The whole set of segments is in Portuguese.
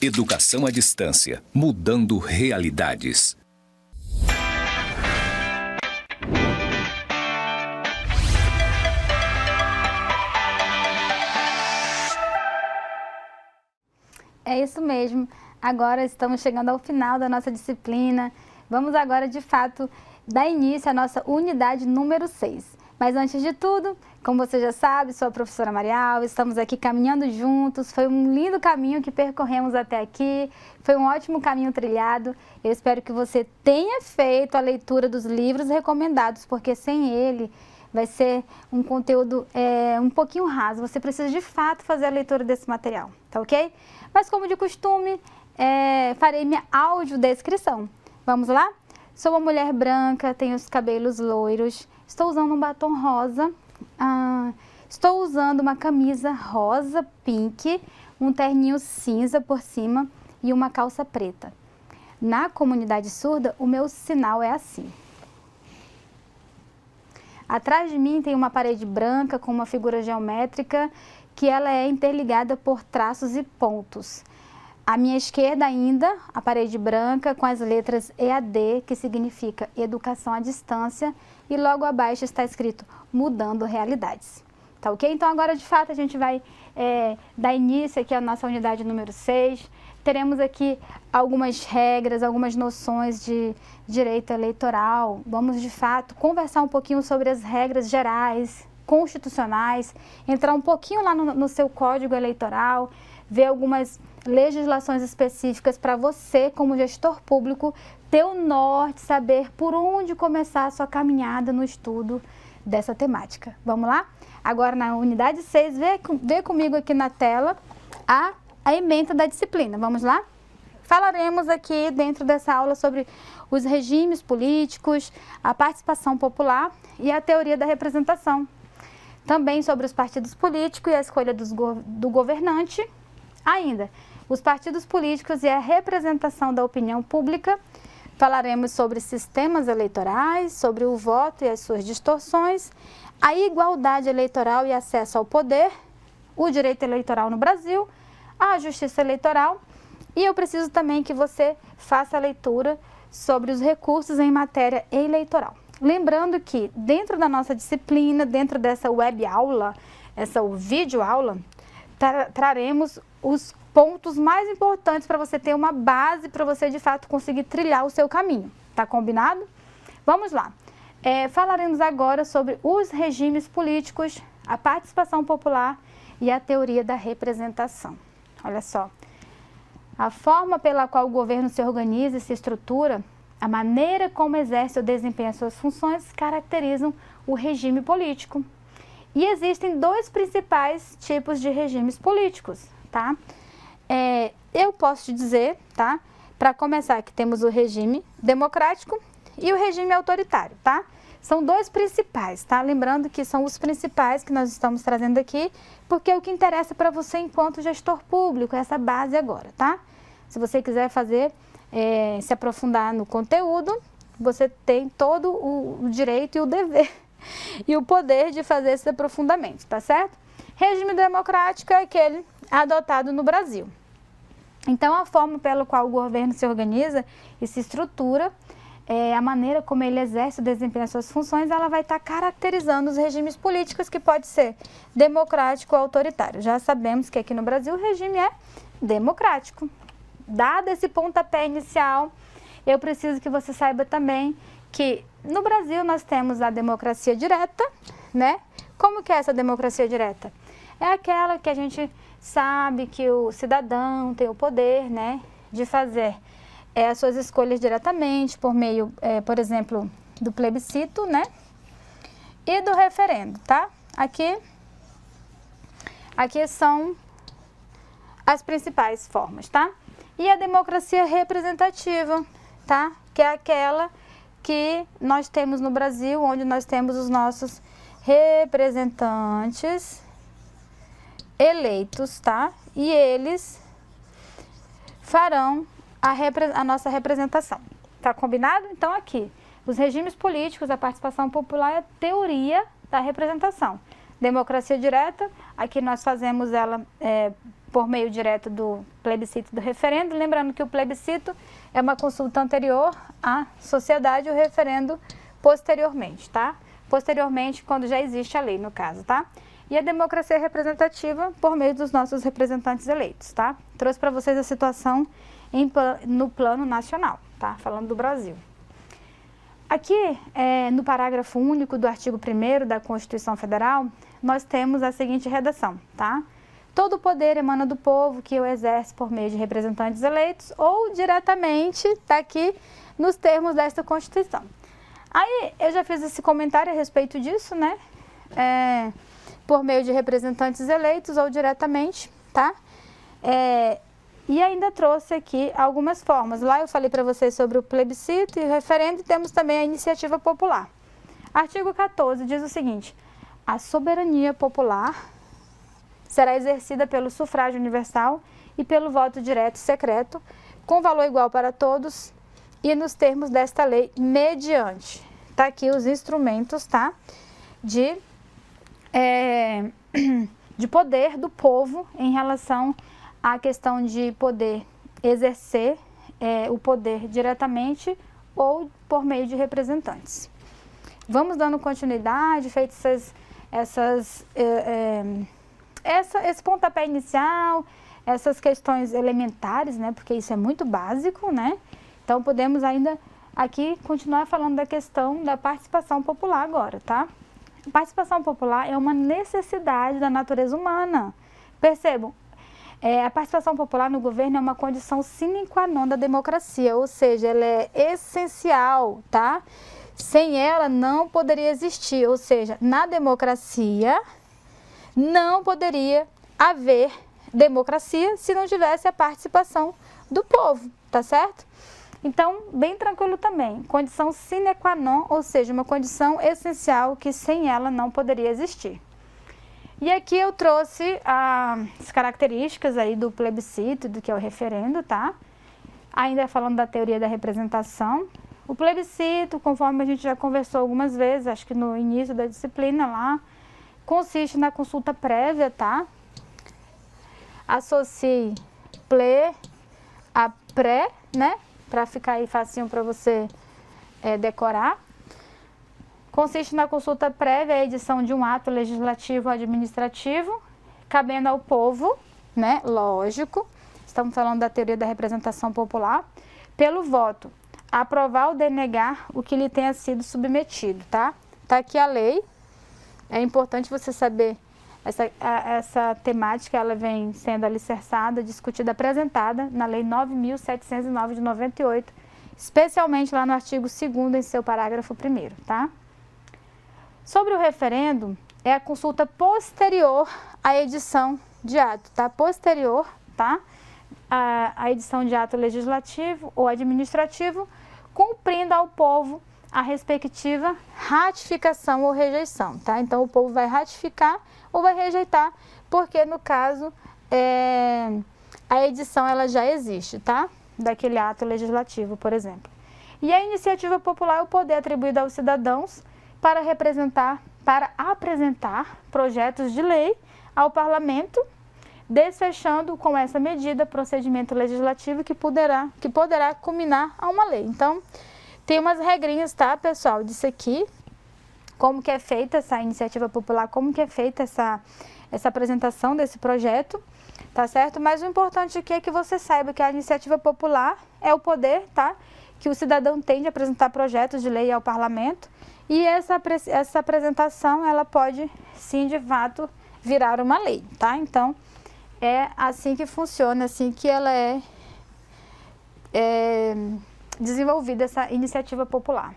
Educação à distância, mudando realidades. É isso mesmo. Agora estamos chegando ao final da nossa disciplina. Vamos agora, de fato, dar início à nossa unidade número 6. Mas antes de tudo, como você já sabe, sou a professora Marial, estamos aqui caminhando juntos. Foi um lindo caminho que percorremos até aqui, foi um ótimo caminho trilhado. Eu espero que você tenha feito a leitura dos livros recomendados, porque sem ele vai ser um conteúdo um pouquinho raso. Você precisa de fato fazer a leitura desse material, tá ok? Mas como de costume, farei minha audiodescrição. Vamos lá? Sou uma mulher branca, tenho os cabelos loiros, estou usando um batom rosa, estou usando uma camisa rosa pink, um terninho cinza por cima e uma calça preta. Na comunidade surda, o meu sinal é assim. Atrás de mim tem uma parede branca com uma figura geométrica que ela é interligada por traços e pontos. À minha esquerda ainda, a parede branca com as letras EAD, que significa Educação à Distância, e logo abaixo está escrito Mudando Realidades. Tá ok? Então agora de fato a gente vai dar início aqui à nossa unidade número 6. Teremos aqui algumas regras, algumas noções de direito eleitoral. Vamos de fato conversar um pouquinho sobre as regras gerais, constitucionais, entrar um pouquinho lá no seu código eleitoral, ver algumas legislações específicas para você, como gestor público, ter o norte, saber por onde começar a sua caminhada no estudo dessa temática. Vamos lá? Agora na unidade 6, vê comigo aqui na tela a ementa da disciplina. Vamos lá? Falaremos aqui dentro dessa aula sobre os regimes políticos, a participação popular e a teoria da representação. Também sobre os partidos políticos e a escolha do governante. Ainda, os partidos políticos e a representação da opinião pública. Falaremos sobre sistemas eleitorais, sobre o voto e as suas distorções, a igualdade eleitoral e acesso ao poder, o direito eleitoral no Brasil, a justiça eleitoral. E eu preciso também que você faça a leitura sobre os recursos em matéria eleitoral. Lembrando que dentro da nossa disciplina, dentro dessa web aula, essa vídeo aula, traremos os pontos mais importantes para você ter uma base para você de fato conseguir trilhar o seu caminho. Tá combinado? Vamos lá. Falaremos agora sobre os regimes políticos, a participação popular e a teoria da representação. Olha só. A forma pela qual o governo se organiza e se estrutura, a maneira como exerce ou desempenha suas funções caracterizam o regime político. E existem dois principais tipos de regimes políticos, tá? Eu posso te dizer, tá? Para começar, que temos o regime democrático e o regime autoritário, tá? São dois principais, tá? Lembrando que são os principais que nós estamos trazendo aqui, porque é o que interessa para você enquanto gestor público, essa base agora, tá? Se você quiser se aprofundar no conteúdo, você tem todo o direito e o dever e o poder de fazer esse aprofundamento, tá certo? Regime democrático é aquele adotado no Brasil. Então, a forma pela qual o governo se organiza e se estrutura, a maneira como ele exerce e desempenha suas funções, ela vai estar caracterizando os regimes políticos, que pode ser democrático ou autoritário. Já sabemos que aqui no Brasil o regime é democrático. Dado esse pontapé inicial, eu preciso que você saiba também que no Brasil nós temos a democracia direta, né? Como que é essa democracia direta? É aquela que a gente sabe que o cidadão tem o poder, né, de fazer as suas escolhas diretamente por meio, por exemplo, do plebiscito, né, e do referendo, tá? Aqui são as principais formas, tá? E a democracia representativa, tá? Que é aquela que nós temos no Brasil, onde nós temos os nossos representantes eleitos, tá? E eles farão a nossa representação. Tá combinado? Então aqui, os regimes políticos, a participação popular e a teoria da representação. Democracia direta, aqui nós fazemos ela por meio direto do plebiscito e do referendo, lembrando que o plebiscito é uma consulta anterior à sociedade e o referendo posteriormente, tá? Posteriormente, quando já existe a lei, no caso, tá? E a democracia representativa por meio dos nossos representantes eleitos, tá? Trouxe para vocês a situação no plano nacional, tá? Falando do Brasil. Aqui, no parágrafo único do artigo 1º da Constituição Federal, nós temos a seguinte redação, tá? Todo o poder emana do povo que o exerce por meio de representantes eleitos ou diretamente, tá aqui nos termos desta Constituição. Aí, eu já fiz esse comentário a respeito disso, né? Por meio de representantes eleitos ou diretamente, tá? E ainda trouxe aqui algumas formas. Lá eu falei para vocês sobre o plebiscito e o referendo e temos também a iniciativa popular. Artigo 14 diz o seguinte: a soberania popular será exercida pelo sufrágio universal e pelo voto direto e secreto, com valor igual para todos e nos termos desta lei, mediante. Tá aqui os instrumentos, tá? De poder do povo em relação à questão de poder exercer o poder diretamente ou por meio de representantes. Vamos dando continuidade, feitas esse pontapé inicial, essas questões elementares, né? Porque isso é muito básico, né? Então podemos ainda aqui continuar falando da questão da participação popular agora, tá? A participação popular é uma necessidade da natureza humana. Percebam, a participação popular no governo é uma condição sine qua non da democracia, ou seja, ela é essencial, tá? Sem ela não poderia existir, ou seja, na democracia não poderia haver democracia se não tivesse a participação do povo, tá certo? Então, bem tranquilo também, condição sine qua non, ou seja, uma condição essencial que sem ela não poderia existir. E aqui eu trouxe as características aí do plebiscito, do que é o referendo, tá? Ainda falando da teoria da representação. O plebiscito, conforme a gente já conversou algumas vezes, acho que no início da disciplina lá, consiste na consulta prévia, tá? Associe ple a pré, né? Para ficar aí facinho para você decorar. Consiste na consulta prévia, a edição de um ato legislativo ou administrativo, cabendo ao povo, né? Lógico, estamos falando da teoria da representação popular, pelo voto, aprovar ou denegar o que lhe tenha sido submetido, tá? Tá aqui a lei, é importante você saber essa temática, ela vem sendo alicerçada, discutida, apresentada na Lei 9.709 de 98, especialmente lá no artigo 2º em seu parágrafo 1º, tá? Sobre o referendo, é a consulta posterior à edição de ato, tá? Posterior, tá? A edição de ato legislativo ou administrativo, cumprindo ao povo a respectiva ratificação ou rejeição, tá? Então, o povo vai ratificar ou vai rejeitar, porque no caso, a edição ela já existe, tá? Daquele ato legislativo, por exemplo. E a iniciativa popular é o poder atribuído aos cidadãos para apresentar projetos de lei ao parlamento, desfechando com essa medida procedimento legislativo que poderá culminar a uma lei. Então, tem umas regrinhas, tá, pessoal, disso aqui, como que é feita essa iniciativa popular, como que é feita essa apresentação desse projeto, tá certo? Mas o importante aqui é que você saiba que a iniciativa popular é o poder, tá, que o cidadão tem de apresentar projetos de lei ao parlamento, e essa apresentação, ela pode, sim, de fato, virar uma lei, tá? Então, é assim que funciona, assim que ela é desenvolvida, essa iniciativa popular.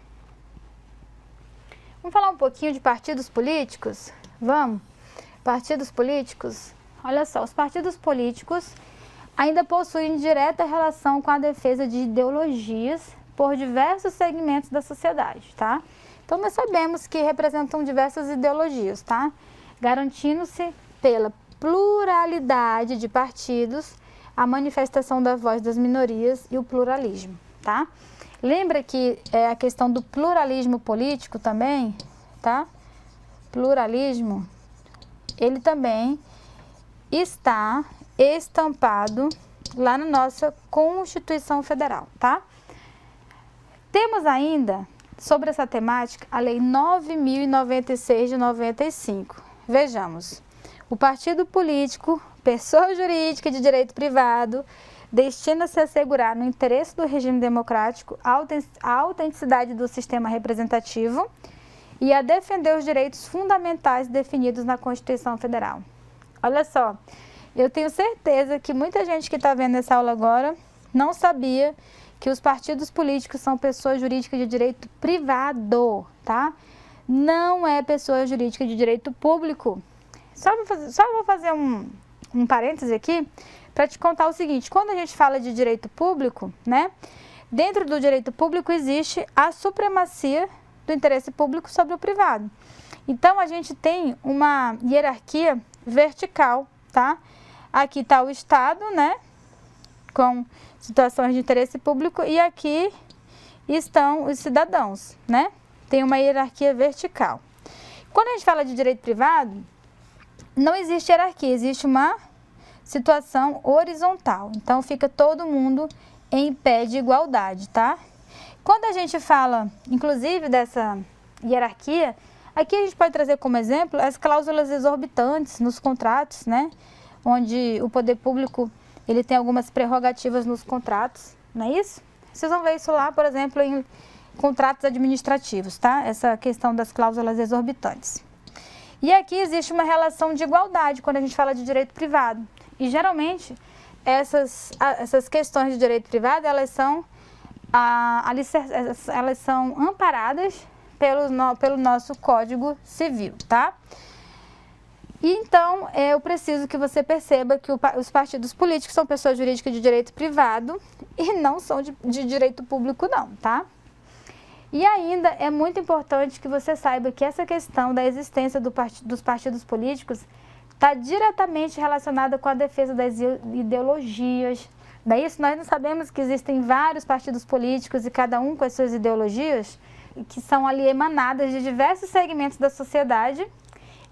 Vamos falar um pouquinho de partidos políticos? Vamos? Partidos políticos? Olha só, os partidos políticos ainda possuem direta relação com a defesa de ideologias por diversos segmentos da sociedade, tá? Então, nós sabemos que representam diversas ideologias, tá? Garantindo-se pela pluralidade de partidos, a manifestação da voz das minorias e o pluralismo, tá? Lembra que a questão do pluralismo político também, tá? Pluralismo ele também está estampado lá na nossa Constituição Federal, tá? Temos ainda, sobre essa temática, a Lei 9.096 de 95. Vejamos, o partido político, pessoa jurídica de direito privado, destina-se a assegurar, no interesse do regime democrático, a autenticidade do sistema representativo e a defender os direitos fundamentais definidos na Constituição Federal. Olha só, eu tenho certeza que muita gente que está vendo essa aula agora não sabia que os partidos políticos são pessoas jurídicas de direito privado, tá? Não é pessoa jurídica de direito público. Só vou fazer um parêntese aqui para te contar o seguinte: quando a gente fala de direito público, né? Dentro do direito público existe a supremacia do interesse público sobre o privado. Então, a gente tem uma hierarquia vertical, tá? Aqui está o Estado, né? Com situações de interesse público, e aqui estão os cidadãos, né? Tem uma hierarquia vertical. Quando a gente fala de direito privado, não existe hierarquia, existe uma situação horizontal. Então, fica todo mundo em pé de igualdade, tá? Quando a gente fala, inclusive, dessa hierarquia, aqui a gente pode trazer como exemplo as cláusulas exorbitantes nos contratos, né? Onde o poder público, ele tem algumas prerrogativas nos contratos, não é isso? Vocês vão ver isso lá, por exemplo, em contratos administrativos, tá? Essa questão das cláusulas exorbitantes. E aqui existe uma relação de igualdade quando a gente fala de direito privado. E geralmente, essas questões de direito privado, elas são amparadas pelo nosso Código Civil, tá? E então, eu preciso que você perceba que os partidos políticos são pessoas jurídicas de direito privado e não são de direito público não, tá? E ainda é muito importante que você saiba que essa questão da existência dos partidos políticos está diretamente relacionada com a defesa das ideologias. Não é isso? Nós não sabemos que existem vários partidos políticos e cada um com as suas ideologias, que são ali emanadas de diversos segmentos da sociedade.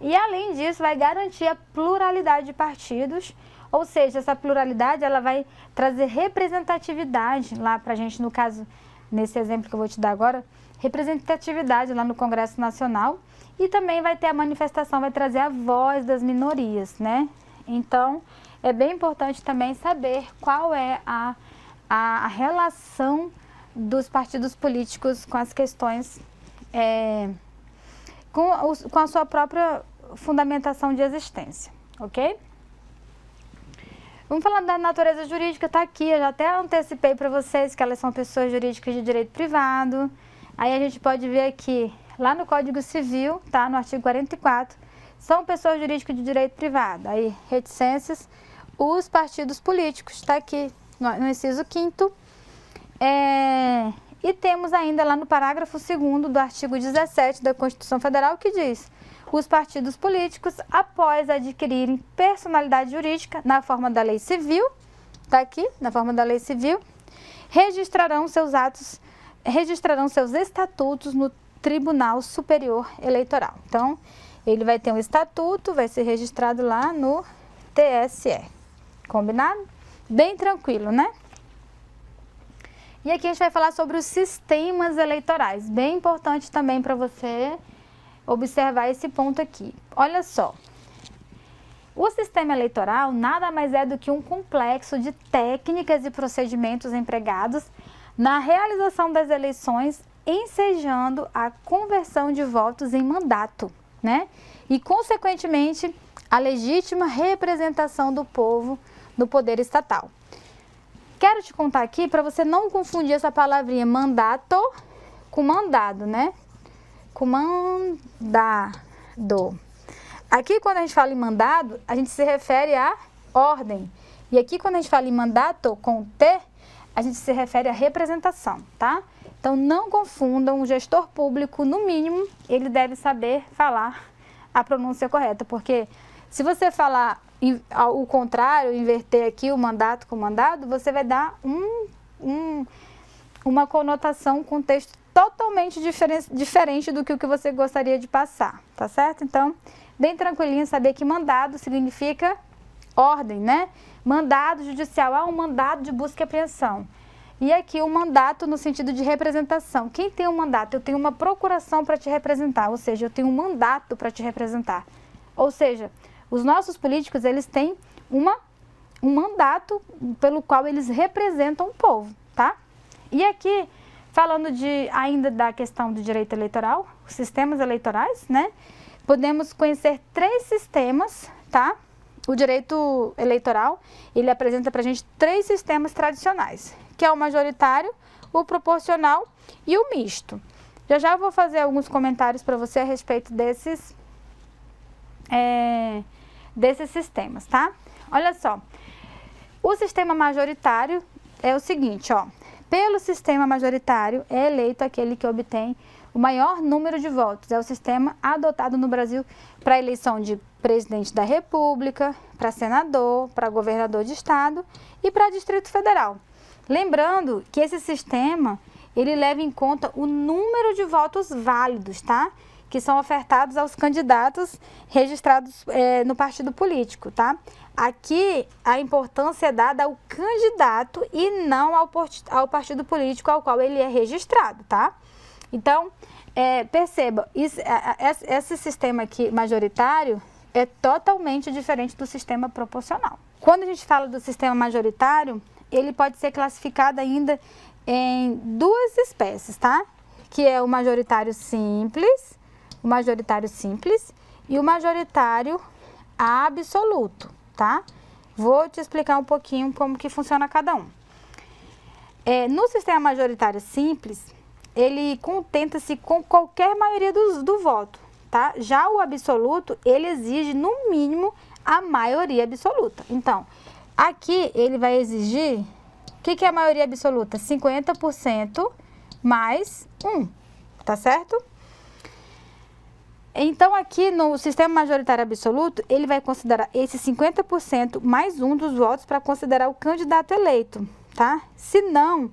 E, além disso, vai garantir a pluralidade de partidos, ou seja, essa pluralidade ela vai trazer representatividade lá para a gente, no caso, nesse exemplo que eu vou te dar agora, representatividade lá no Congresso Nacional, e também vai ter a manifestação, vai trazer a voz das minorias, né? Então, é bem importante também saber qual é a relação dos partidos políticos com as questões, com a sua própria fundamentação de existência, ok? Vamos falar da natureza jurídica, tá aqui, eu já até antecipei para vocês que elas são pessoas jurídicas de direito privado. Aí a gente pode ver aqui, lá no Código Civil, tá, no artigo 44, são pessoas jurídicas de direito privado. Aí, reticências, os partidos políticos, tá aqui no inciso 5º. E temos ainda lá no parágrafo 2º do artigo 17 da Constituição Federal, que diz: os partidos políticos, após adquirirem personalidade jurídica na forma da lei civil, está aqui, na forma da lei civil, registrarão seus estatutos no Tribunal Superior Eleitoral. Então, ele vai ter um estatuto, vai ser registrado lá no TSE. Combinado? Bem tranquilo, né? E aqui a gente vai falar sobre os sistemas eleitorais. Bem importante também para você observar esse ponto aqui. Olha só, o sistema eleitoral nada mais é do que um complexo de técnicas e procedimentos empregados na realização das eleições, ensejando a conversão de votos em mandato, né? E, consequentemente, a legítima representação do povo no poder estatal. Quero te contar aqui para você não confundir essa palavrinha mandato com mandado, né? Com mandado. Aqui, quando a gente fala em mandado, a gente se refere à ordem. E aqui, quando a gente fala em mandato com T, a gente se refere à representação, tá? Então, não confundam, o gestor público, no mínimo, ele deve saber falar a pronúncia correta, porque se você falar o contrário, inverter aqui o mandato com mandado, você vai dar uma conotação, um contexto totalmente diferente do que o que você gostaria de passar, tá certo? Então, bem tranquilinho saber que mandado significa ordem, né? Mandado judicial, um mandado de busca e apreensão. E aqui o mandato no sentido de representação. Quem tem um mandato? Eu tenho uma procuração para te representar, ou seja, eu tenho um mandato para te representar. Ou seja, os nossos políticos, eles têm um mandato pelo qual eles representam o povo, tá? E aqui, falando ainda da questão do direito eleitoral, os sistemas eleitorais, né? Podemos conhecer 3 sistemas, tá? O direito eleitoral, ele apresenta para a gente 3 sistemas tradicionais, que é o majoritário, o proporcional e o misto. Já eu vou fazer alguns comentários para você a respeito desses sistemas, tá? Olha só, o sistema majoritário é o seguinte, ó. Pelo sistema majoritário é eleito aquele que obtém o maior número de votos. É o sistema adotado no Brasil para a eleição de presidente da República, para senador, para governador de estado e para Distrito Federal. Lembrando que esse sistema, ele leva em conta o número de votos válidos, tá? Que são ofertados aos candidatos registrados no partido político, tá? Aqui, a importância é dada ao candidato e não ao partido político ao qual ele é registrado, tá? Então, perceba, esse sistema aqui majoritário é totalmente diferente do sistema proporcional. Quando a gente fala do sistema majoritário, ele pode ser classificado ainda em 2 espécies, tá? Que é o majoritário simples e o majoritário absoluto, tá? Vou te explicar um pouquinho como que funciona cada um. No sistema majoritário simples, ele contenta-se com qualquer maioria do voto, tá? Já o absoluto, ele exige no mínimo a maioria absoluta. Então, aqui ele vai exigir, o que é a maioria absoluta? 50% mais 1, tá certo? Então, aqui no sistema majoritário absoluto, ele vai considerar esse 50% mais 1 dos votos para considerar o candidato eleito, tá? Se não,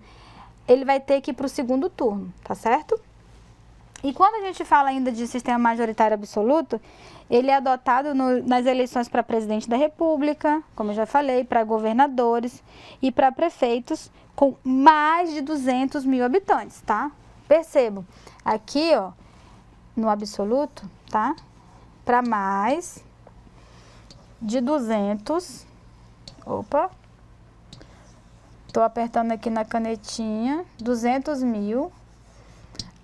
ele vai ter que ir para o segundo turno, tá certo? E quando a gente fala ainda de sistema majoritário absoluto, ele é adotado nas eleições para presidente da República, como eu já falei, para governadores e para prefeitos com mais de 200 mil habitantes, tá? Percebam, aqui, ó, no absoluto, tá? Para mais de 200, tô apertando aqui na canetinha, 200 mil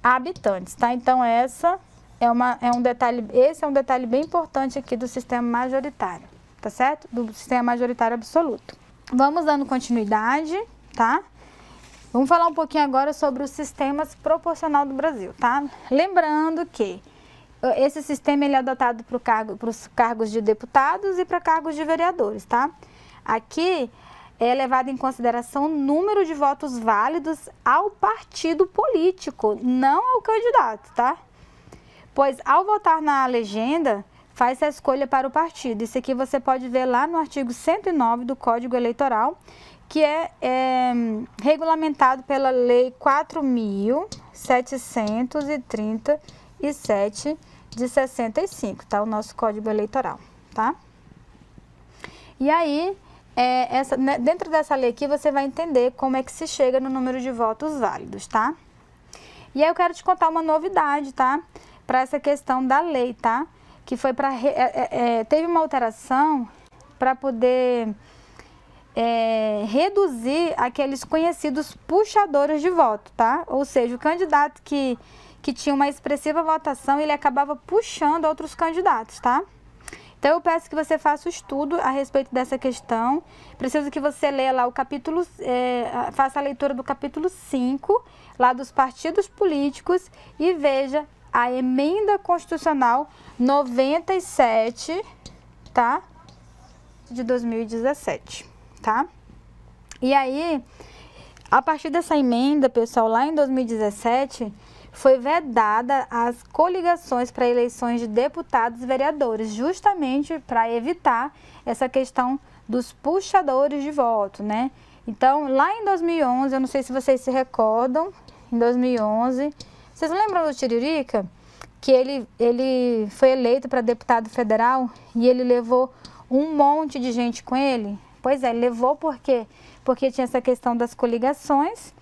habitantes, tá? Então, esse é um detalhe bem importante aqui do sistema majoritário, tá certo? Do sistema majoritário absoluto. Vamos dando continuidade, tá? Vamos falar um pouquinho agora sobre os sistemas proporcional do Brasil, tá? Lembrando que esse sistema ele é adotado para os cargos de deputados e para cargos de vereadores, tá? Aqui é levado em consideração o número de votos válidos ao partido político, não ao candidato, tá? Pois ao votar na legenda, faz a escolha para o partido. Isso aqui você pode ver lá no artigo 109 do Código Eleitoral, que é regulamentado pela Lei 4.737 de 65, tá? O nosso Código Eleitoral, tá? E aí, dentro dessa lei aqui, você vai entender como é que se chega no número de votos válidos, tá? E aí eu quero te contar uma novidade, tá? Para essa questão da lei, tá? Que foi para... teve uma alteração para poder... reduzir aqueles conhecidos puxadores de voto, tá? Ou seja, o candidato que tinha uma expressiva votação, ele acabava puxando outros candidatos, tá? Então, eu peço que você faça o estudo a respeito dessa questão. Preciso que você leia lá o capítulo, faça a leitura do capítulo 5, lá dos partidos políticos, e veja a emenda constitucional 97, tá? De 2017. Tá? E aí, a partir dessa emenda, pessoal, lá em 2017, foi vedada as coligações para eleições de deputados e vereadores, justamente para evitar essa questão dos puxadores de voto, né? Então, lá em 2011, eu não sei se vocês se recordam, em 2011, vocês lembram do Tiririca? que ele foi eleito para deputado federal e ele levou um monte de gente com ele? Pois é, levou por quê? Porque tinha essa questão das coligações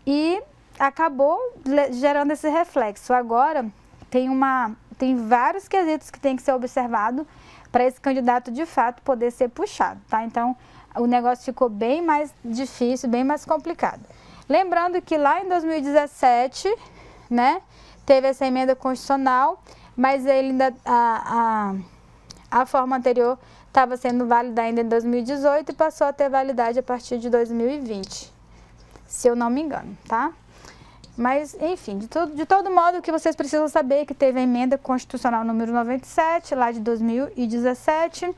e acabou gerando esse reflexo. Agora, tem vários quesitos que tem que ser observado para esse candidato, de fato, poder ser puxado, tá? Então, o negócio ficou bem mais difícil, bem mais complicado. Lembrando que lá em 2017, né, teve essa emenda constitucional, mas ele ainda, a forma anterior estava sendo válida ainda em 2018 e passou a ter validade a partir de 2020, se eu não me engano, tá? Mas, enfim, de todo modo, o que vocês precisam saber é que teve a emenda constitucional número 97, lá de 2017,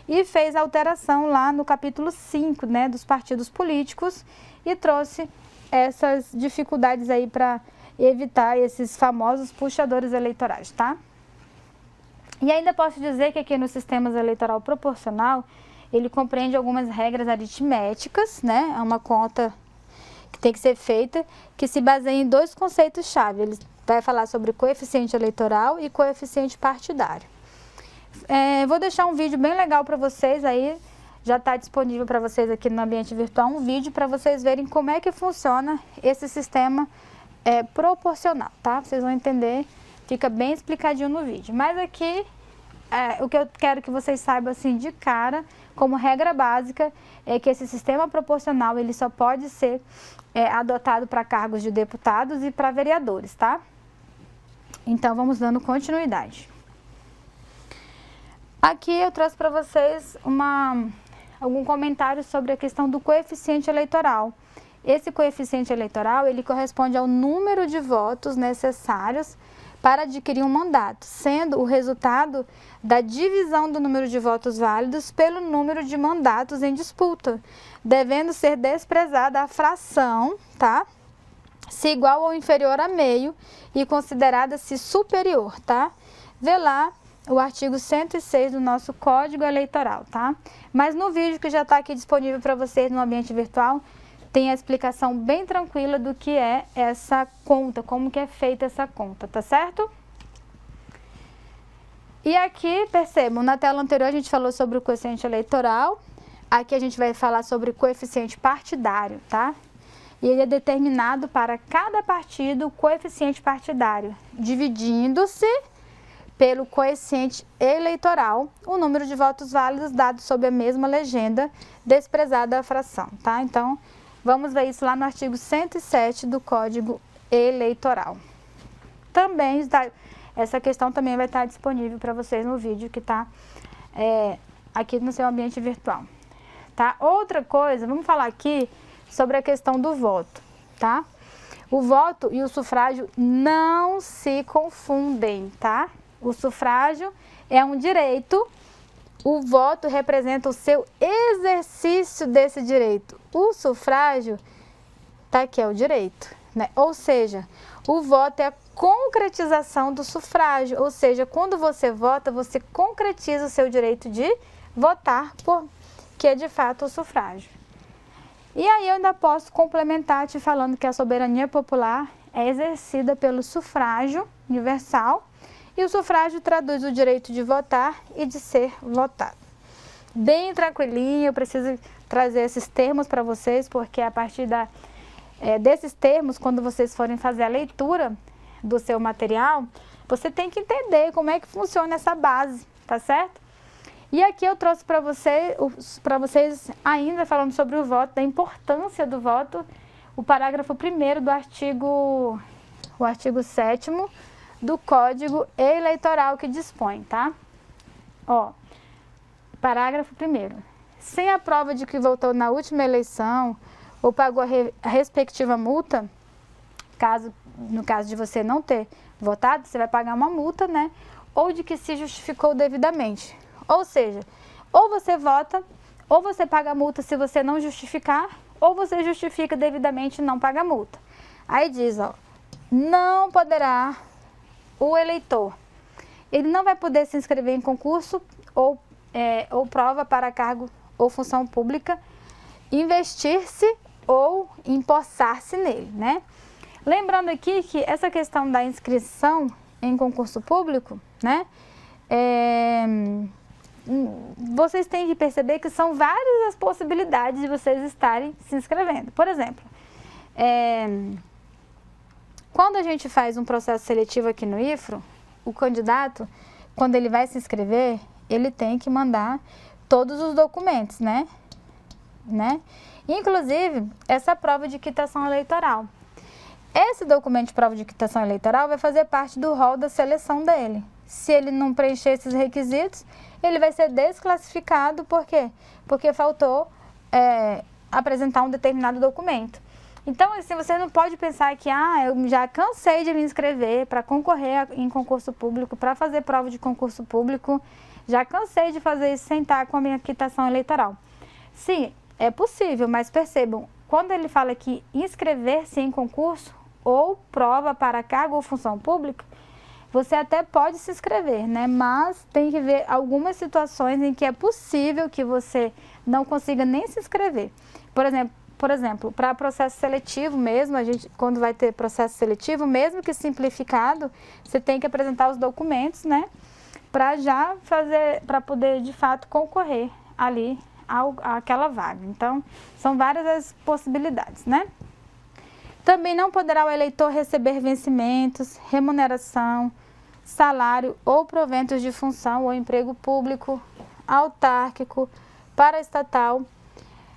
e fez alteração lá no capítulo 5, né, dos partidos políticos, e trouxe essas dificuldades aí para evitar esses famosos puxadores eleitorais, tá? E ainda posso dizer que aqui no sistema eleitoral proporcional, ele compreende algumas regras aritméticas, né? É uma conta que tem que ser feita, que se baseia em dois conceitos-chave. Ele vai falar sobre coeficiente eleitoral e coeficiente partidário. Vou deixar um vídeo bem legal para vocês aí, já está disponível para vocês aqui no ambiente virtual, um vídeo para vocês verem como é que funciona esse sistema proporcional, tá? Vocês vão entender, fica bem explicadinho no vídeo. Mas aqui, o que eu quero que vocês saibam assim de cara, como regra básica, é que esse sistema proporcional ele só pode ser adotado para cargos de deputados e para vereadores, tá? Então, vamos dando continuidade. Aqui eu trouxe para vocês algum comentário sobre a questão do coeficiente eleitoral. Esse coeficiente eleitoral, ele corresponde ao número de votos necessários para adquirir um mandato, sendo o resultado da divisão do número de votos válidos pelo número de mandatos em disputa, devendo ser desprezada a fração, tá? Se igual ou inferior a meio e considerada-se superior, tá? Vê lá o artigo 106 do nosso Código Eleitoral, tá? Mas no vídeo que já está aqui disponível para vocês no ambiente virtual, tem a explicação bem tranquila do que é essa conta, como que é feita essa conta, tá certo? E aqui, percebam, na tela anterior a gente falou sobre o coeficiente eleitoral, aqui a gente vai falar sobre o coeficiente partidário, tá? E ele é determinado para cada partido o coeficiente partidário, dividindo-se pelo coeficiente eleitoral, o número de votos válidos dados sob a mesma legenda, desprezada a fração, tá? Então, vamos ver isso lá no artigo 107 do Código Eleitoral. Também essa questão também vai estar disponível para vocês no vídeo que está aqui no seu ambiente virtual, tá? Outra coisa, vamos falar aqui sobre a questão do voto, tá? O voto e o sufrágio não se confundem, tá? O sufrágio é um direito, o voto representa o seu exercício desse direito. O sufrágio, tá aqui, é o direito, né? Ou seja, o voto é a concretização do sufrágio, ou seja, quando você vota, você concretiza o seu direito de votar, que é de fato o sufrágio. E aí eu ainda posso complementar te falando que a soberania popular é exercida pelo sufrágio universal, e o sufrágio traduz o direito de votar e de ser votado. Bem tranquilinho, eu preciso trazer esses termos para vocês, porque a partir desses termos, quando vocês forem fazer a leitura do seu material, você tem que entender como é que funciona essa base, tá certo? E aqui eu trouxe para vocês, ainda falando sobre o voto, da importância do voto, o parágrafo 1º do artigo 7º do Código Eleitoral que dispõe, tá? Ó, parágrafo 1º. Sem a prova de que votou na última eleição ou pagou a respectiva multa, no caso de você não ter votado, você vai pagar uma multa, né? Ou de que se justificou devidamente. Ou seja, ou você vota, ou você paga a multa se você não justificar, ou você justifica devidamente e não paga a multa. Aí diz, ó, não poderá o eleitor, ele não vai poder se inscrever em concurso ou prova para cargo ou função pública, investir-se ou empossar-se nele, né? Lembrando aqui que essa questão da inscrição em concurso público, né? Vocês têm que perceber que são várias as possibilidades de vocês estarem se inscrevendo. Por exemplo, quando a gente faz um processo seletivo aqui no IFRO, o candidato, quando ele vai se inscrever, ele tem que mandar todos os documentos, né? Inclusive, essa prova de quitação eleitoral. Esse documento de prova de quitação eleitoral vai fazer parte do rol da seleção dele. Se ele não preencher esses requisitos, ele vai ser desclassificado. Por quê? Porque faltou apresentar um determinado documento. Então, assim, você não pode pensar que eu já cansei de me inscrever para concorrer em concurso público, para fazer prova de concurso público, já cansei de fazer isso sem estar com a minha quitação eleitoral. Sim, é possível, mas percebam, quando ele fala que inscrever-se em concurso ou prova para cargo ou função pública, você até pode se inscrever, né? Mas tem que ver algumas situações em que é possível que você não consiga nem se inscrever. Por exemplo, para processo seletivo mesmo, quando vai ter processo seletivo, mesmo que simplificado, você tem que apresentar os documentos, né? Para poder, de fato, concorrer ali àquela vaga. Então, são várias as possibilidades, né? Também não poderá o eleitor receber vencimentos, remuneração, salário ou proventos de função ou emprego público, autárquico, paraestatal,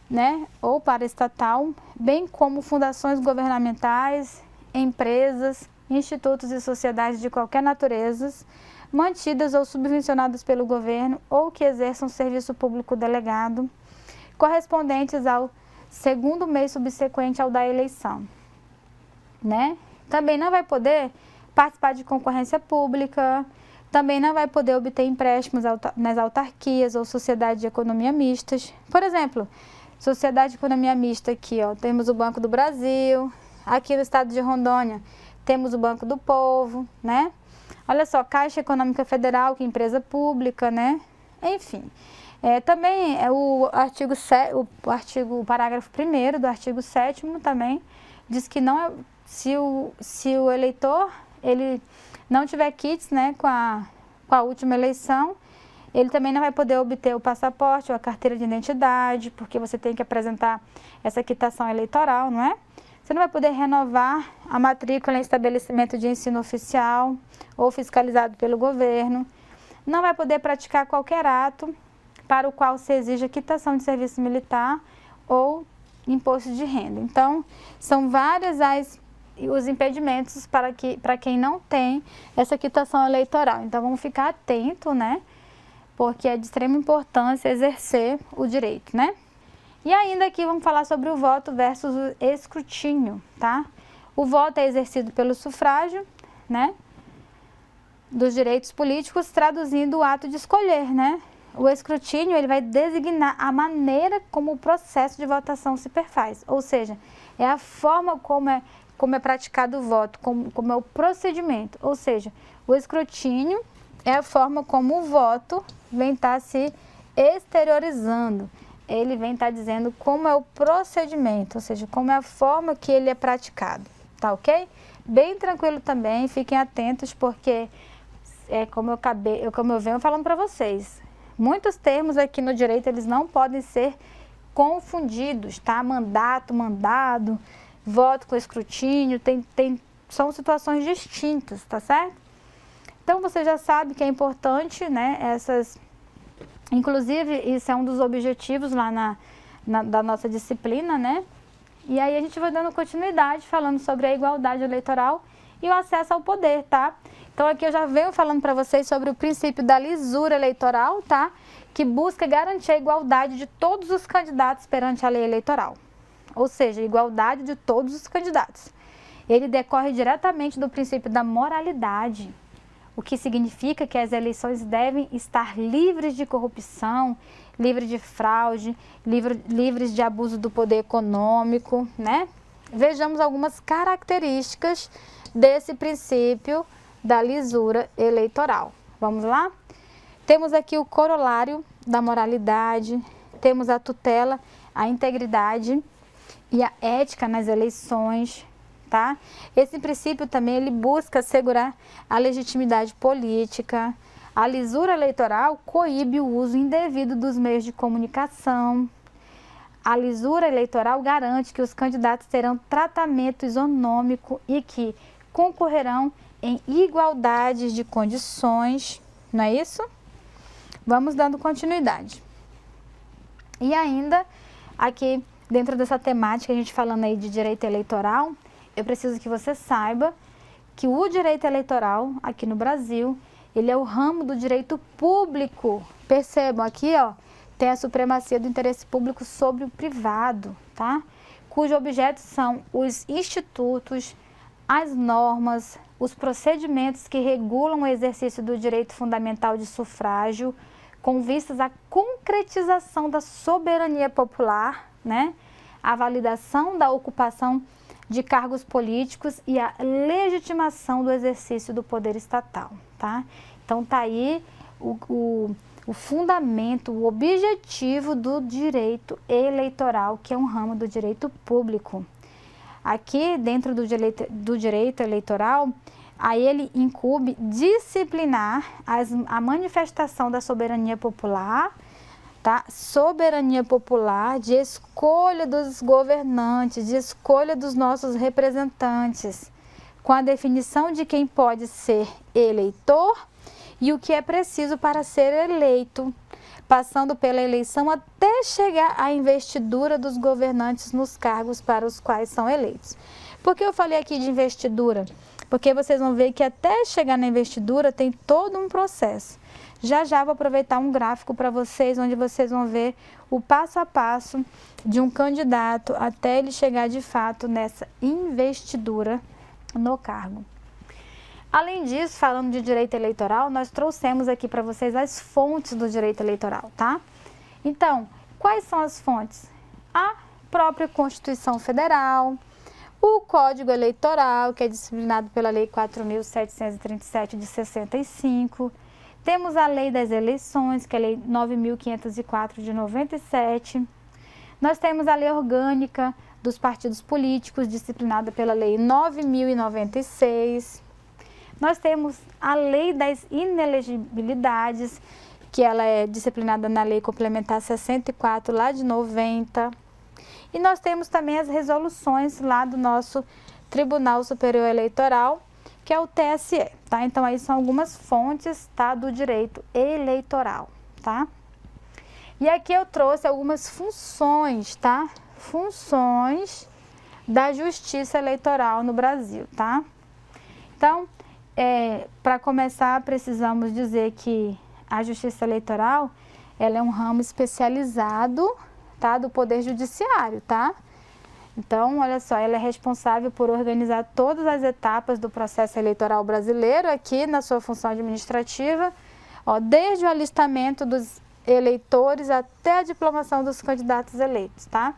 né, ou paraestatal, bem como fundações governamentais, empresas, institutos e sociedades de qualquer natureza, mantidas ou subvencionadas pelo governo ou que exerçam serviço público delegado, correspondentes ao segundo mês subsequente ao da eleição. Né? Também não vai poder participar de concorrência pública, também não vai poder obter empréstimos nas autarquias ou sociedades de economia mistas. Por exemplo, sociedade de economia mista aqui, ó, temos o Banco do Brasil, aqui no estado de Rondônia temos o Banco do Povo, né? Olha só, Caixa Econômica Federal, que é empresa pública, né? Enfim, também o parágrafo 1º do artigo 7º também diz que não é... Se o eleitor ele não tiver kits, né, com a última eleição, ele também não vai poder obter o passaporte ou a carteira de identidade, porque você tem que apresentar essa quitação eleitoral, não é? Você não vai poder renovar a matrícula em estabelecimento de ensino oficial ou fiscalizado pelo governo. Não vai poder praticar qualquer ato para o qual se exija quitação de serviço militar ou imposto de renda. Então, são várias os impedimentos para quem não tem essa quitação eleitoral. Então, vamos ficar atento, né? Porque é de extrema importância exercer o direito, né? E ainda aqui vamos falar sobre o voto versus o escrutínio, tá? O voto é exercido pelo sufrágio, né? Dos direitos políticos, traduzindo o ato de escolher, né? O escrutínio, ele vai designar a maneira como o processo de votação se perfaz, ou seja, é a forma como é praticado o voto, como é o procedimento, ou seja, o escrutínio é a forma como o voto vem estar se exteriorizando, ele vem estar dizendo como é o procedimento, ou seja, como é a forma que ele é praticado, tá ok? Bem tranquilo também, fiquem atentos, porque como eu venho falando para vocês, muitos termos aqui no direito, eles não podem ser confundidos, tá? Mandato, mandado, voto com escrutínio, são situações distintas, tá certo? Então, você já sabe que é importante, né, inclusive, isso é um dos objetivos lá da nossa disciplina, né? E aí a gente vai dando continuidade falando sobre a igualdade eleitoral e o acesso ao poder, tá? Então, aqui eu já venho falando para vocês sobre o princípio da lisura eleitoral, tá? Que busca garantir a igualdade de todos os candidatos perante a lei eleitoral. Ou seja, igualdade de todos os candidatos. Ele decorre diretamente do princípio da moralidade, o que significa que as eleições devem estar livres de corrupção, livres de fraude, livres de abuso do poder econômico, né? Vejamos algumas características desse princípio da lisura eleitoral. Vamos lá? Temos aqui o corolário da moralidade, temos a tutela, a integridade e a ética nas eleições, tá? Esse princípio também ele busca assegurar a legitimidade política. A lisura eleitoral coíbe o uso indevido dos meios de comunicação. A lisura eleitoral garante que os candidatos terão tratamento isonômico e que concorrerão em igualdade de condições, não é isso? Vamos dando continuidade. E ainda, aqui dentro dessa temática, a gente falando aí de direito eleitoral, eu preciso que você saiba que o direito eleitoral aqui no Brasil, ele é o ramo do direito público. Percebam aqui, ó, tem a supremacia do interesse público sobre o privado, tá? Cujo objeto são os institutos, as normas, os procedimentos que regulam o exercício do direito fundamental de sufrágio, com vistas à concretização da soberania popular, né? A validação da ocupação de cargos políticos e a legitimação do exercício do poder estatal, tá? Então tá aí o fundamento, o objetivo do direito eleitoral, que é um ramo do direito público. Aqui, dentro do direito eleitoral, a ele incumbe disciplinar a manifestação da soberania popular, tá? Soberania popular de escolha dos governantes, de escolha dos nossos representantes, com a definição de quem pode ser eleitor e o que é preciso para ser eleito, passando pela eleição até chegar à investidura dos governantes nos cargos para os quais são eleitos. Por que eu falei aqui de investidura? Porque vocês vão ver que até chegar na investidura tem todo um processo. Já já vou aproveitar um gráfico para vocês, onde vocês vão ver o passo a passo de um candidato até ele chegar de fato nessa investidura no cargo. Além disso, falando de direito eleitoral, nós trouxemos aqui para vocês as fontes do direito eleitoral, tá? Então, quais são as fontes? A própria Constituição Federal, o Código Eleitoral, que é disciplinado pela Lei 4.737 de 65, temos a Lei das Eleições, que é a Lei 9.504 de 97, nós temos a Lei Orgânica dos Partidos Políticos, disciplinada pela Lei 9.096, nós temos a Lei das Inelegibilidades, que ela é disciplinada na Lei Complementar 64, lá de 90. E nós temos também as resoluções lá do nosso Tribunal Superior Eleitoral, que é o TSE, tá? Então, aí são algumas fontes, tá, do direito eleitoral, tá? E aqui eu trouxe algumas funções, tá? Funções da Justiça Eleitoral no Brasil, tá? Então, para começar, precisamos dizer que a Justiça Eleitoral, ela é um ramo especializado, tá, do Poder Judiciário, tá? Então, olha só, ela é responsável por organizar todas as etapas do processo eleitoral brasileiro aqui na sua função administrativa, ó, desde o alistamento dos eleitores até a diplomação dos candidatos eleitos, tá?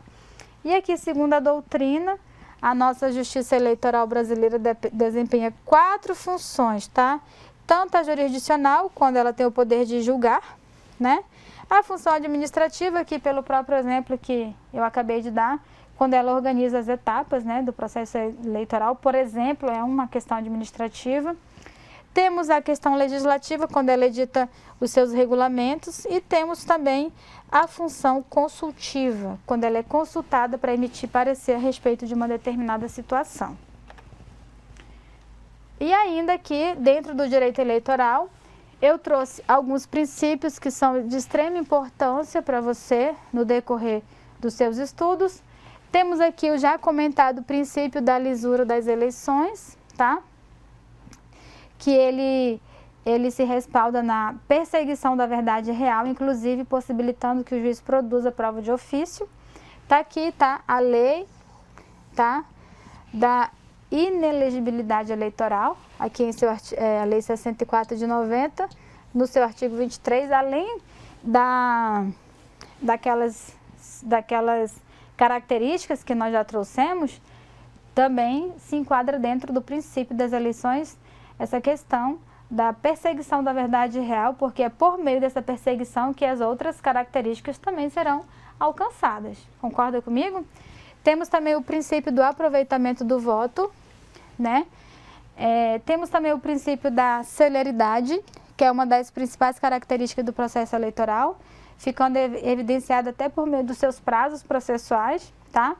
E aqui, segundo a doutrina, a nossa Justiça Eleitoral brasileira desempenha 4 funções, tá? Tanto a jurisdicional, quando ela tem o poder de julgar, né? A função administrativa, aqui pelo próprio exemplo que eu acabei de dar, quando ela organiza as etapas, né, do processo eleitoral, por exemplo, é uma questão administrativa. Temos a questão legislativa, quando ela edita os seus regulamentos, e temos também a função consultiva, quando ela é consultada para emitir parecer a respeito de uma determinada situação. E ainda aqui, dentro do direito eleitoral, eu trouxe alguns princípios que são de extrema importância para você no decorrer dos seus estudos. Temos aqui o já comentado princípio da lisura das eleições, tá? Que ele se respalda na perseguição da verdade real, inclusive possibilitando que o juiz produza prova de ofício. Tá aqui, tá, a lei, tá, da inelegibilidade eleitoral, aqui em seu, a lei 64 de 90, no seu artigo 23, além daquelas características que nós já trouxemos, também se enquadra dentro do princípio das eleições essa questão da perseguição da verdade real, porque é por meio dessa perseguição que as outras características também serão alcançadas. Concorda comigo? Temos também o princípio do aproveitamento do voto, né? Temos também o princípio da celeridade, que é uma das principais características do processo eleitoral, ficando evidenciado até por meio dos seus prazos processuais, tá?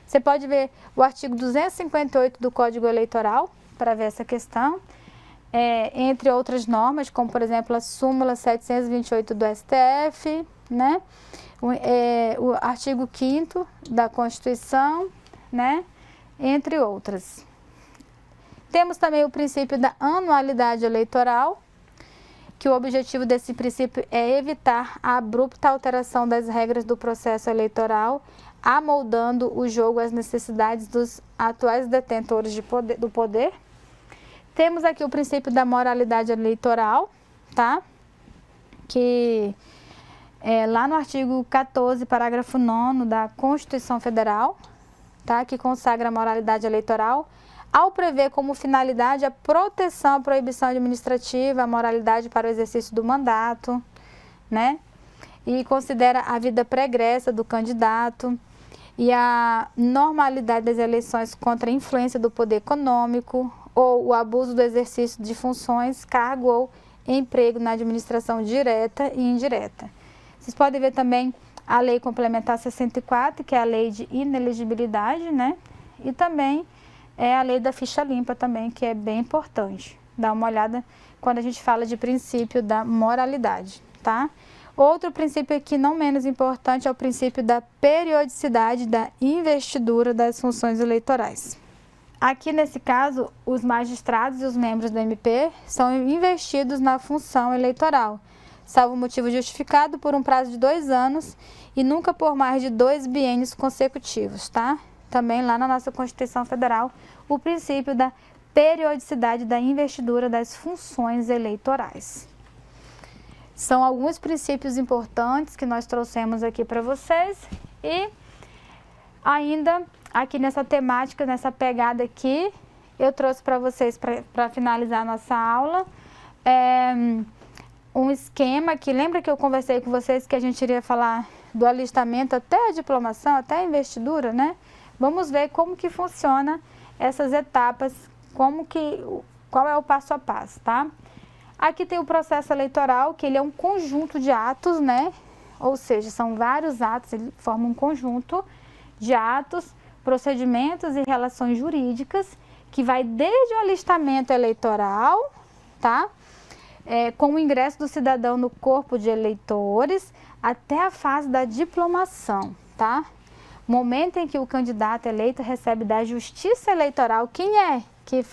Você pode ver o artigo 258 do Código Eleitoral para ver essa questão, entre outras normas, como por exemplo a súmula 728 do STF, né? O artigo 5º da Constituição, né? Entre outras. Temos também o princípio da anualidade eleitoral, que o objetivo desse princípio é evitar a abrupta alteração das regras do processo eleitoral, amoldando o jogo às necessidades dos atuais detentores do poder. Temos aqui o princípio da moralidade eleitoral, tá? Que é lá no artigo 14, parágrafo 9º da Constituição Federal, tá? Que consagra a moralidade eleitoral, ao prever como finalidade a proteção à proibição administrativa, a moralidade para o exercício do mandato, né? E considera a vida pregressa do candidato e a normalidade das eleições contra a influência do poder econômico ou o abuso do exercício de funções, cargo ou emprego na administração direta e indireta. Vocês podem ver também a Lei Complementar 64, que é a lei de inelegibilidade, né? E também a lei da ficha limpa também, que é bem importante. Dá uma olhada quando a gente fala de princípio da moralidade, tá? Outro princípio aqui não menos importante é o princípio da periodicidade da investidura das funções eleitorais. Aqui nesse caso, os magistrados e os membros do MP são investidos na função eleitoral, salvo motivo justificado por um prazo de 2 anos e nunca por mais de 2 biênios consecutivos, tá? Também lá na nossa Constituição Federal, o princípio da periodicidade da investidura das funções eleitorais. São alguns princípios importantes que nós trouxemos aqui para vocês e ainda aqui nessa temática, nessa pegada aqui, eu trouxe para vocês, para finalizar a nossa aula, um esquema que, lembra que eu conversei com vocês que a gente iria falar do alistamento até a diplomação, até a investidura, né? Vamos ver como que funciona essas etapas, qual é o passo a passo, tá? Aqui tem o processo eleitoral, que ele é um conjunto de atos, né? Ou seja, são vários atos, ele forma um conjunto de atos, procedimentos e relações jurídicas, que vai desde o alistamento eleitoral, tá? Com o ingresso do cidadão no corpo de eleitores, até a fase da diplomação, tá? Momento em que o candidato eleito recebe da Justiça Eleitoral, quem é que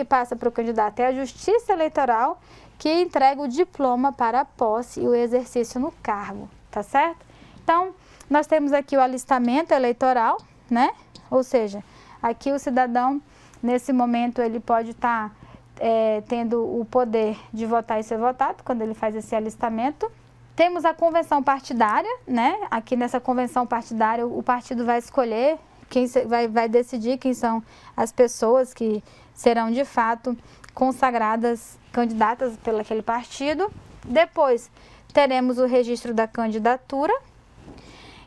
passa para o candidato? É a Justiça Eleitoral que entrega o diploma para a posse e o exercício no cargo, tá certo? Então, nós temos aqui o alistamento eleitoral, né? Ou seja, aqui o cidadão, nesse momento, ele pode estar tendo o poder de votar e ser votado, quando ele faz esse alistamento. Temos a convenção partidária, né? Aqui nessa convenção partidária o partido vai escolher, vai decidir quem são as pessoas que serão de fato consagradas candidatas pelo aquele partido. Depois teremos o registro da candidatura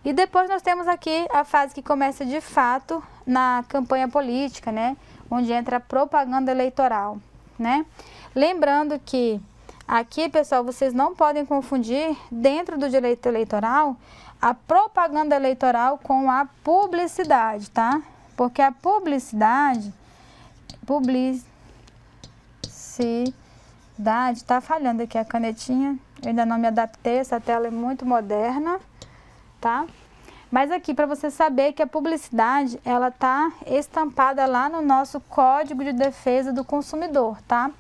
e depois nós temos aqui a fase que começa de fato na campanha política, né? Onde entra a propaganda eleitoral, né? Lembrando que aqui, pessoal, vocês não podem confundir, dentro do direito eleitoral, a propaganda eleitoral com a publicidade, tá? Porque a publicidade, tá falhando aqui a canetinha, eu ainda não me adaptei, essa tela é muito moderna, tá? Mas aqui, para você saber que a publicidade, ela tá estampada lá no nosso Código de Defesa do Consumidor, tá?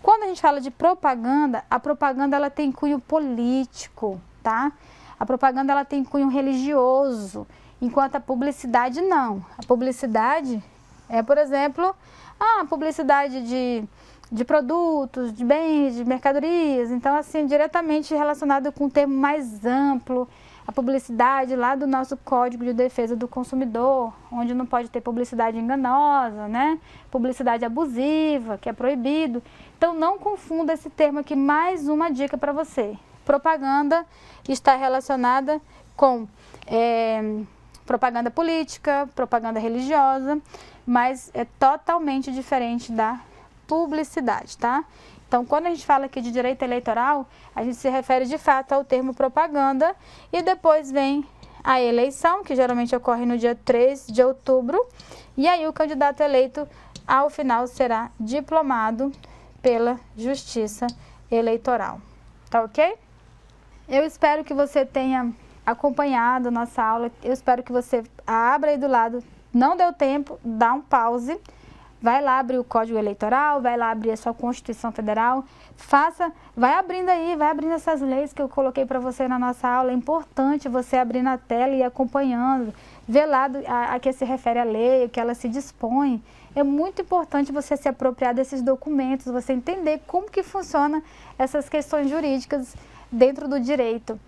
Quando a gente fala de propaganda, a propaganda ela tem cunho político, tá? A propaganda ela tem cunho religioso, enquanto a publicidade não. A publicidade é, por exemplo, a publicidade de produtos, de bens, de mercadorias. Então, assim, diretamente relacionado com um termo mais amplo, a publicidade lá do nosso Código de Defesa do Consumidor, onde não pode ter publicidade enganosa, né? Publicidade abusiva, que é proibido. Então, não confunda esse termo aqui, mais uma dica para você. Propaganda está relacionada com propaganda política, propaganda religiosa, mas é totalmente diferente da publicidade, tá? Então, quando a gente fala aqui de direito eleitoral, a gente se refere de fato ao termo propaganda e depois vem a eleição, que geralmente ocorre no dia 3 de outubro, e aí o candidato eleito, ao final, será diplomado pela Justiça Eleitoral. Tá ok? Eu espero que você tenha acompanhado nossa aula, eu espero que você abra aí do lado, não deu tempo, dá um pause, vai lá abrir o Código Eleitoral, vai lá abrir a sua Constituição Federal, vai abrindo aí, vai abrindo essas leis que eu coloquei para você na nossa aula. É importante você abrir na tela e ir acompanhando, ver lá a que se refere a lei, o que ela se dispõe. É muito importante você se apropriar desses documentos, você entender como que funciona essas questões jurídicas dentro do direito.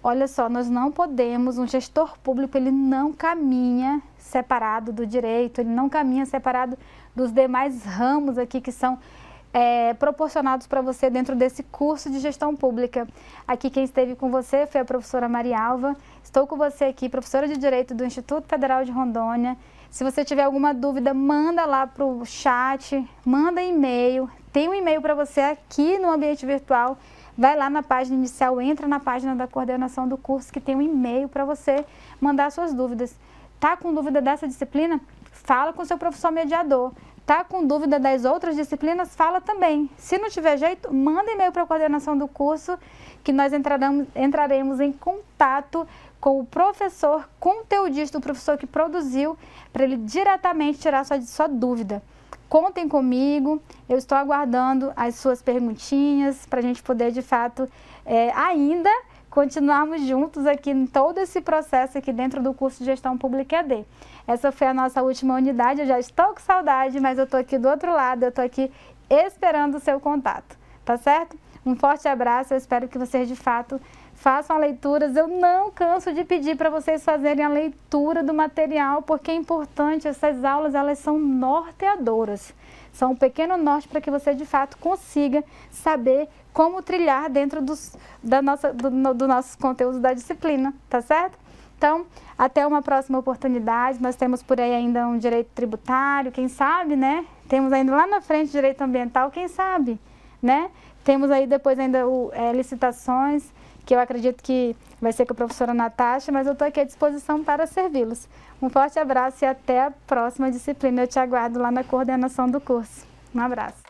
Olha só, nós não podemos, um gestor público, ele não caminha separado do direito, ele não caminha separado dos demais ramos aqui que são proporcionados para você dentro desse curso de gestão pública. Aqui quem esteve com você foi a professora Marialva. Estou com você aqui, professora de Direito do Instituto Federal de Rondônia. Se você tiver alguma dúvida, manda lá para o chat, manda e-mail. Tem um e-mail para você aqui no ambiente virtual. Vai lá na página inicial, entra na página da coordenação do curso que tem um e-mail para você mandar suas dúvidas. Tá com dúvida dessa disciplina? Fala com seu professor mediador. Tá com dúvida das outras disciplinas? Fala também. Se não tiver jeito, manda e-mail para a coordenação do curso que nós entraremos em contato com o professor conteudista, o professor que produziu, para ele diretamente tirar sua dúvida. Contem comigo, eu estou aguardando as suas perguntinhas para a gente poder, de fato, ainda continuarmos juntos aqui em todo esse processo aqui dentro do curso de Gestão Pública EAD. Essa foi a nossa última unidade, eu já estou com saudade, mas eu estou aqui do outro lado, eu estou aqui esperando o seu contato, tá certo? Um forte abraço, eu espero que vocês, de fato, façam leituras. Eu não canso de pedir para vocês fazerem a leitura do material, porque é importante, essas aulas, elas são norteadoras. São um pequeno norte para que você, de fato, consiga saber como trilhar dentro do nosso conteúdo da disciplina, tá certo? Então, até uma próxima oportunidade. Nós temos por aí ainda um direito tributário, quem sabe, né? Temos ainda lá na frente direito ambiental, quem sabe, né? Temos aí depois ainda licitações, que eu acredito que vai ser com a professora Natasha, mas eu estou aqui à disposição para servi-los. Um forte abraço e até a próxima disciplina. Eu te aguardo lá na coordenação do curso. Um abraço.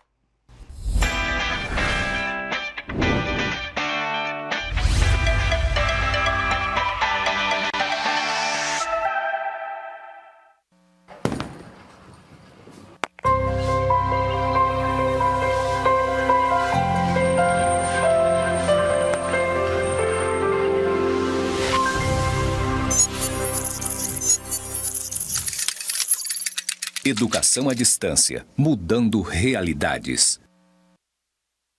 Educação à distância, mudando realidades.